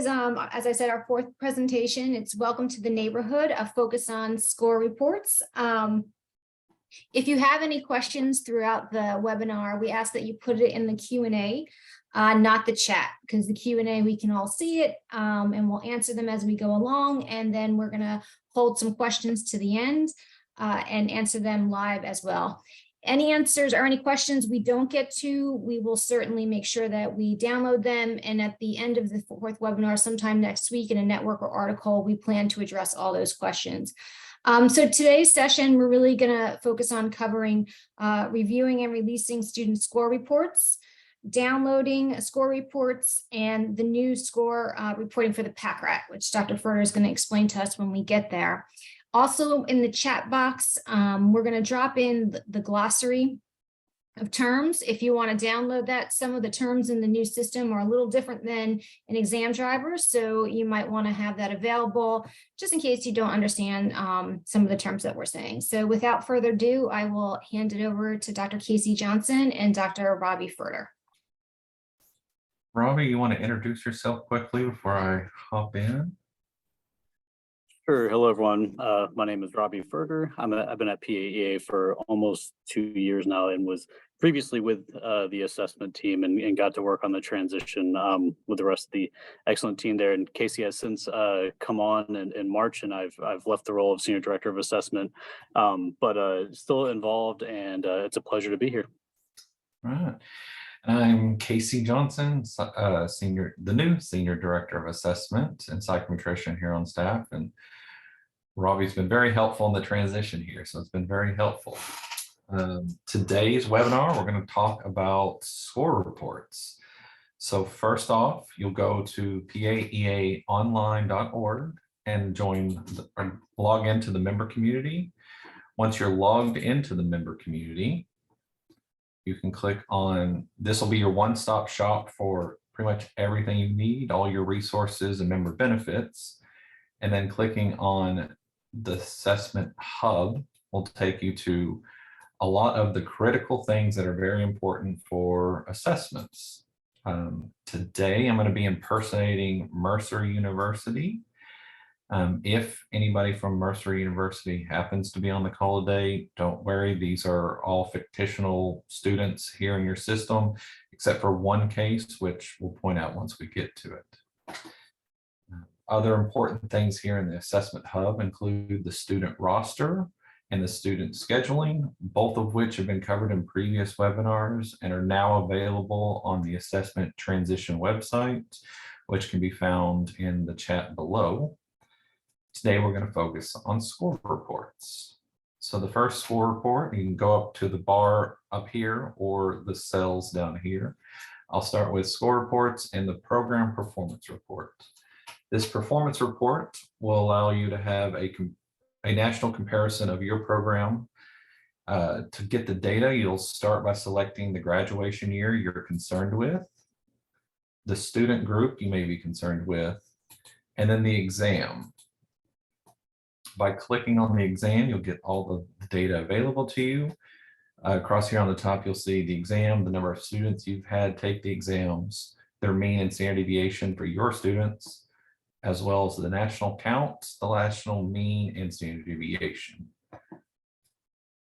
is, as I said, our fourth presentation. It's Welcome to the Neighborhood, a focus on score reports. If you have any questions throughout the webinar, we ask that you put it in the Q&A, not the chat, because the Q&A, we can all see it, and we'll answer them as we go along. And then we're going to hold some questions to the end and answer them live as well. Any answers or any questions we don't get to, we will certainly make sure that we download them. And at the end of the fourth webinar, sometime next week in a network or article, we plan to address all those questions. So today's session, we're really going to focus on covering reviewing and releasing student score reports, downloading score reports, and the new score reporting for the PACRAT, which Dr. Furter is going to explain to us when we get there. Also in the chat box, we're going to drop in the glossary of terms. If you want to download that, some of the terms in the new system are a little different than an exam driver, so you might want to have that available just in case you don't understand some of the terms that we're saying. So without further ado, I will hand it over to Dr. Casey Johnson and Dr. Robbie Furter. Robbie, you want to introduce yourself quickly before I hop in? Sure. Hello, everyone. My name is Robbie Furter. I've been at PAEA for almost 2 years now and was previously with the assessment team and got to work on the transition with the rest of the excellent team there. And Casey has since come on in March, and I've left the role of Senior Director of Assessment, but still involved, and it's a pleasure to be here. All right. I'm Casey Johnson, the new Senior Director of Assessment and Psychometrician here on staff. And Robbie's been very helpful in the transition here, so it's been very helpful. Today's webinar, we're going to talk about score reports. So first off, you'll go to paeaonline.org and log into the member community. Once you're logged into the member community, you can click on, this will be your one-stop shop for pretty much everything you need, all your resources and member benefits. And then clicking on the assessment hub will take you to a lot of the critical things that are very important for assessments. Today, I'm going to be impersonating Mercer University. If anybody from Mercer University happens to be on the call today, don't worry. These are all fictional students here in your system, except for one case, which we'll point out once we get to it. Other important things here in the assessment hub include the student roster and the student scheduling, both of which have been covered in previous webinars and are now available on the assessment transition website, which can be found in the chat below. Today, we're going to focus on score reports. So the first score report, you can go up to the bar up here or the cells down here. I'll start with score reports and the program performance report. This performance report will allow you to have a national comparison of your program. To get the data, you'll start by selecting the graduation year you're concerned with, the student group you may be concerned with, and then the exam. By clicking on the exam, you'll get all the data available to you. Across here on the top, you'll see the exam, the number of students you've had take the exams, their mean and standard deviation for your students, as well as the national count, the national mean and standard deviation.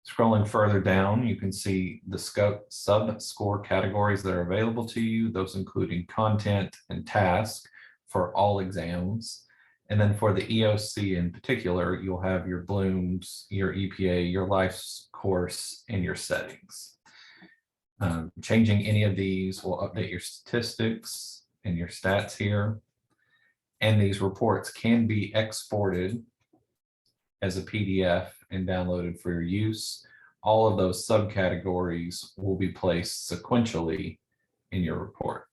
Scrolling further down, you can see the sub-score categories that are available to you, those including content and task for all exams. And then for the EOC in particular, you'll have your Bloom's, your EPA, your life course, and your settings. Changing any of these will update your statistics and your stats here. And these reports can be exported as a PDF and downloaded for your use. All of those subcategories will be placed sequentially in your report.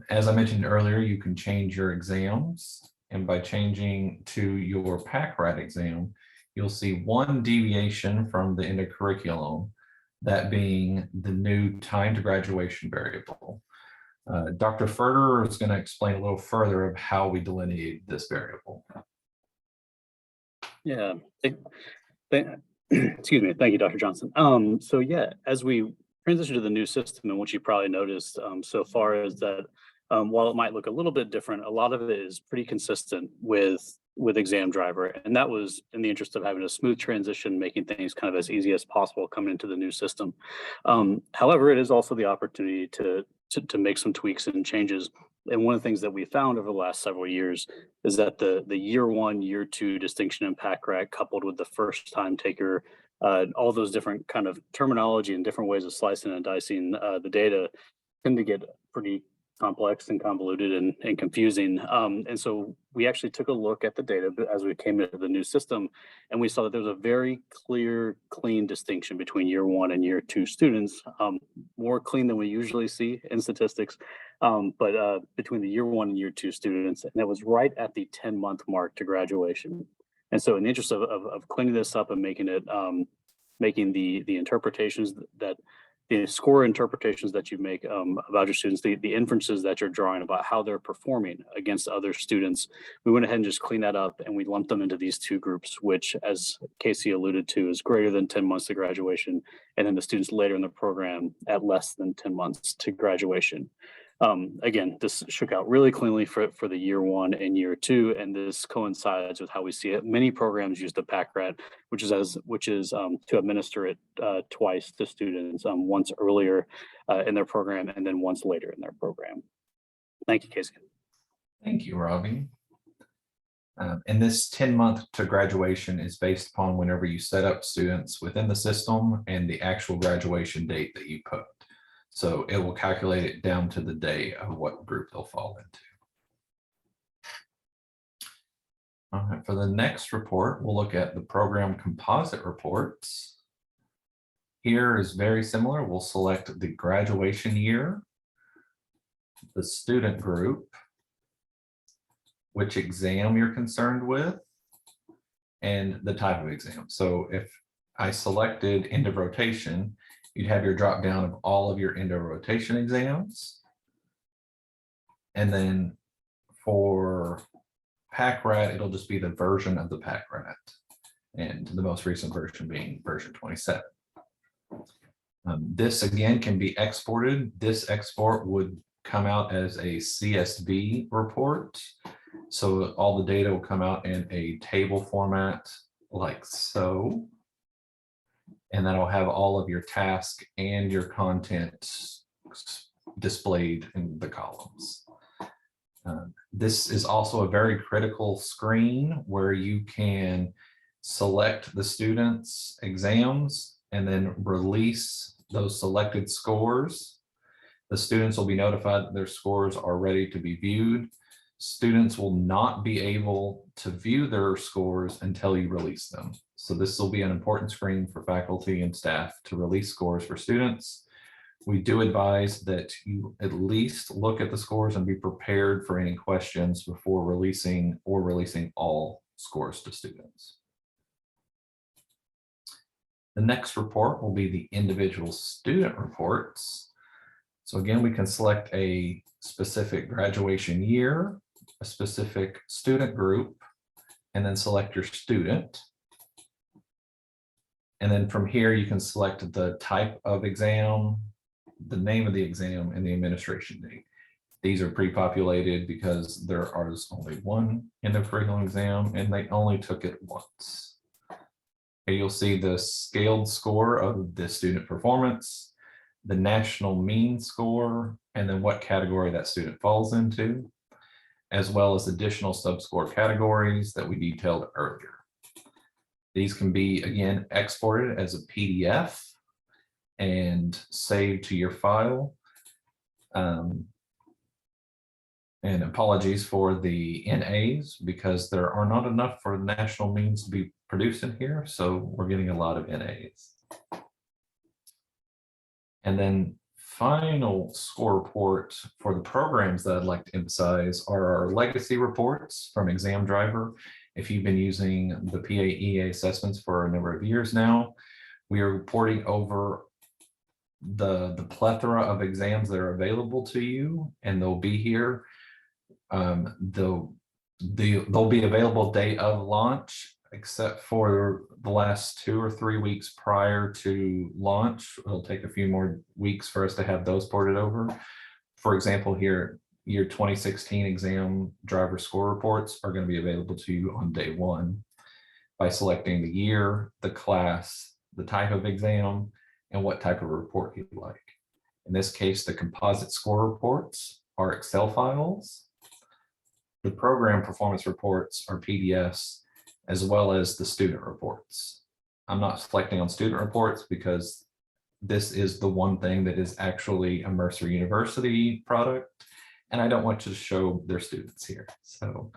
As I mentioned earlier, you can change your exams, and by changing to your PACRAT exam, you'll see one deviation from the end of curriculum, that being the new time to graduation variable. Dr. Furter is going to explain a little further of how we delineate this variable. Yeah, excuse me. Thank you, Dr. Johnson. So yeah, as we transition to the new system, and what you probably noticed so far is that while it might look a little bit different, a lot of it is pretty consistent with Exam Driver, and that was in the interest of having a smooth transition, making things kind of as easy as possible coming into the new system. However, it is also the opportunity to make some tweaks and changes. And one of the things that we found over the last several years is that the year one, year two distinction in PACRAT coupled with the first time taker, all those different kind of terminology and different ways of slicing and dicing the data tend to get pretty complex and convoluted and confusing. And so we actually took a look at the data as we came into the new system, and we saw that there was a very clear, clean distinction between year one and year two students, more clean than we usually see in statistics, but between the year one and year two students, and that was right at the 10-month mark to graduation. And so in the interest of cleaning this up and making it, making the interpretations that the score interpretations that you make about your students, the inferences that you're drawing about how they're performing against other students, we went ahead and just cleaned that up, and we lumped them into these two groups, which, as Casey alluded to, is greater than 10 months to graduation, and then the students later in the program at less than 10 months to graduation. Again, this shook out really cleanly for the year one and year two, and this coincides with how we see it. Many programs use the PACRAT, which is to administer it twice to students, once earlier in their program and then once later in their program. Thank you, Casey. Thank you, Robbie. And this 10-month to graduation is based upon whenever you set up students within the system and the actual graduation date that you put. So it will calculate it down to the day of what group they'll fall into. All right, for the next report, we'll look at the program composite reports. Here is very similar. We'll select the graduation year, the student group, which exam you're concerned with, and the type of exam. So if I selected end of rotation, you'd have your drop down of all of your end of rotation exams. And then for PACRAT, it'll just be the version of the PACRAT, and the most recent version being version 27. This again can be exported. This export would come out as a CSV report. So all the data will come out in a table format like so. And that'll have all of your task and your content displayed in the columns. This is also a very critical screen where you can select the students' exams and then release those selected scores. The students will be notified that their scores are ready to be viewed. Students will not be able to view their scores until you release them. So this will be an important screen for faculty and staff to release scores for students. We do advise that you at least look at the scores and be prepared for any questions before releasing all scores to students. The next report will be the individual student reports. So again, we can select a specific graduation year, a specific student group, and then select your student. And then from here, you can select the type of exam, the name of the exam, and the administration date. These are pre-populated because there is only one end of curriculum exam, and they only took it once. Here you'll see the scaled score of the student performance, the national mean score, and then what category that student falls into, as well as additional subscore categories that we detailed earlier. These can be, again, exported as a PDF and saved to your file. And apologies for the NAs because there are not enough for national means to be produced in here. So we're getting a lot of NAs. And then final score report for the programs that I'd like to emphasize are our legacy reports from Exam Driver. If you've been using the PAEA assessments for a number of years now, we are reporting over the plethora of exams that are available to you, and they'll be here. They'll be available day of launch, except for the last 2 or 3 weeks prior to launch. It'll take a few more weeks for us to have those ported over. For example, here, your 2016 exam driver score reports are going to be available to you on day 1 by selecting the year, the class, the type of exam, and what type of report you'd like. In this case, the composite score reports are Excel files. The program performance reports are PDFs, as well as the student reports. I'm not selecting on student reports because this is the one thing that is actually a Mercer University product, and I don't want to show their students here. So,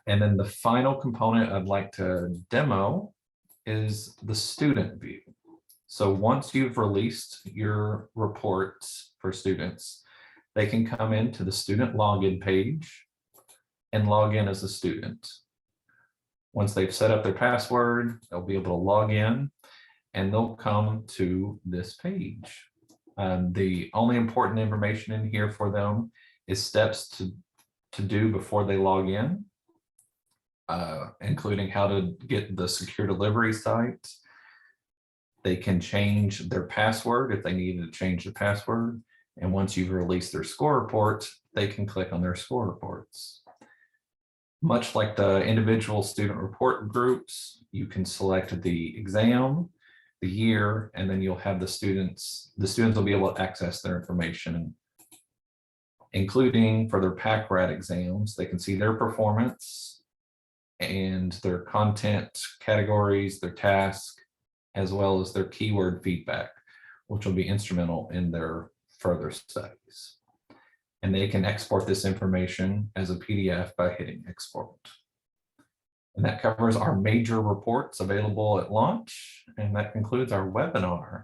and then the final component I'd like to demo is the student view. So once you've released your reports for students, they can come into the student login page and log in as a student. Once they've set up their password, they'll be able to log in and they'll come to this page. The only important information in here for them is steps to do before they log in, including how to get the secure delivery site. They can change their password if they needed to change the password. And once you've released their score report, they can click on their score reports. Much like the individual student report groups, you can select the exam, the year, and then you'll have the students will be able to access their information, including for their PAC-RAT exams. They can see their performance and their content categories, their task, as well as their keyword feedback, which will be instrumental in their further studies. And they can export this information as a PDF by hitting export. And that covers our major reports available at launch. And that concludes our webinar.